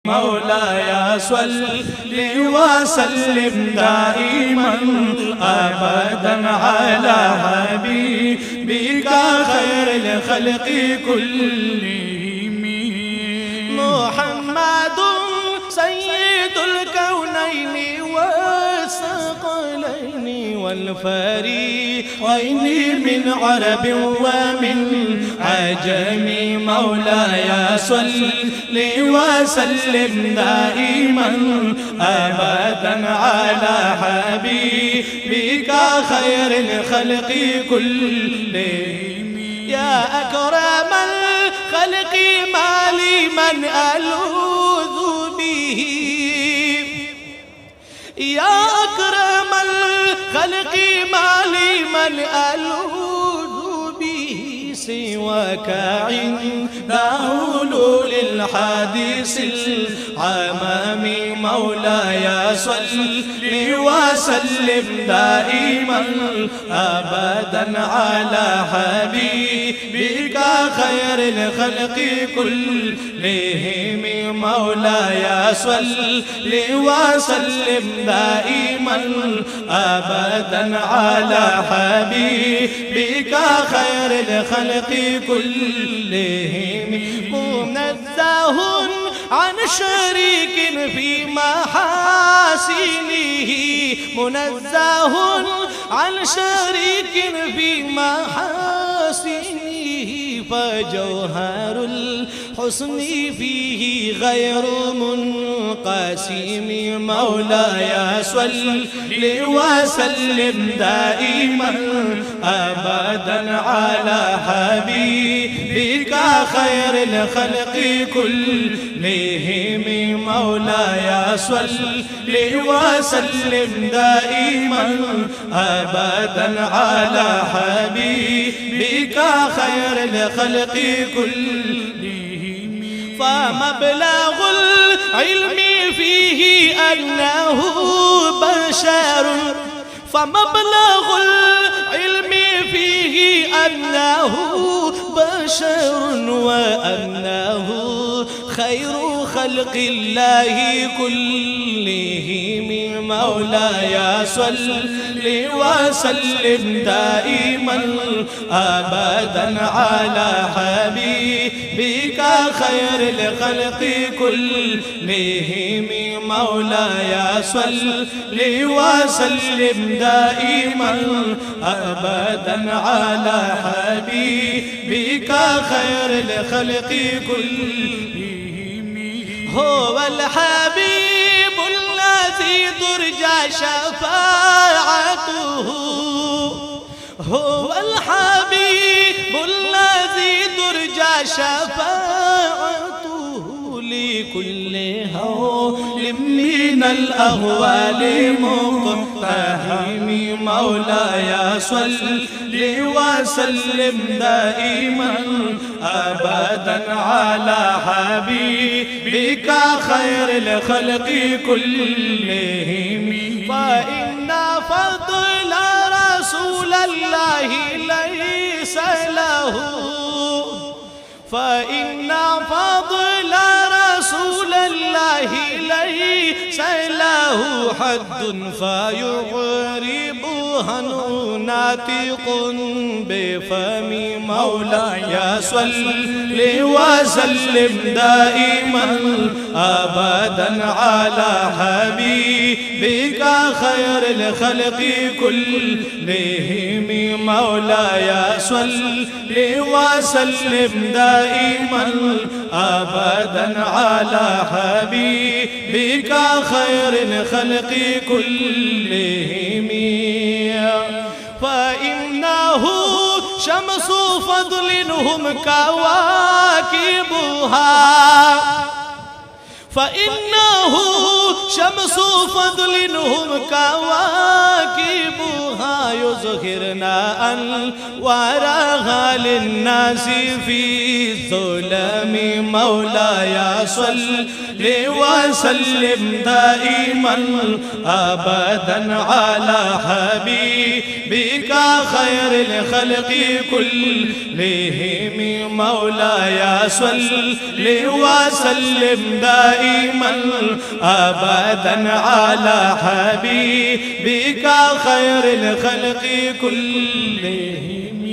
مولاي صل وسلم دائما أبدا على حبيبك خير الخلق كلهم. محمد سيد الكونين والثقلين والفريقين من عرب ومن عجم. مولاي صل وسلم دائما أبدا على حبيبك خير الخلق كلهم. يا أكرم الخلق ما لي من ألوذ به، يا أكرم الخلق ما لي من ألوذ به سواك عند حلول الحادث العمام. مولاي صل وسلم دائما أبدا على حبيبك خير الخلق كلهم. مولاي صل وسلم دائما أبدا على حبيبك خير الخلق كلهم. منزه عن شريك في محاسنه، منزه عن شريك في محاسنه، فجوهر الحسن فيه غير منقسم. مولاي صل وسلم دائما أبدا على حبيبك خير الخلق كلهم. مولاي صل وسلم دائما أبدا على حبيبك خير الخلق كلهم. فمبلغ العلم فيه أنه بشر، فمبلغ العلم فيه أنه بشر وأنه خير خلق الله كلهم. مولاي صل وسلم دائما أبدا على حبيبك خير الخلق كلهم. مولاي صل وسلم دائما أبدا على حبيبك خير الخلق كلهم. هو الحبيب الذي ترجى شفاعته، هو الحبيب الذي ترجى شفاعته لكل هول من الأهوال مقتحم. مولاي صل وسلم دائما أبدا على حبيبك خير الخلق كلهم. فإن فضل رسول الله ليس له، فإن فضل رسول الله ليس له حد فيعربها ناطق بفم. مولاي صل وسلم دائما أبدا على حبيبك خير الخلق كلهم. مولاي صل وسلم دائما أبدا على حبيبك خير الخلق كلهم. فإنه شمس فضل هم كواكبها، فإنه شمس فضل هم كواكبها يظهرنا أنوارها للناس في الظلم. مولاي صل وسلم دائما أبدا على حبيبك خير الخلق كلهم مولاي صل وسلم دائما أبدا على حبيبك خير الخلق كلهم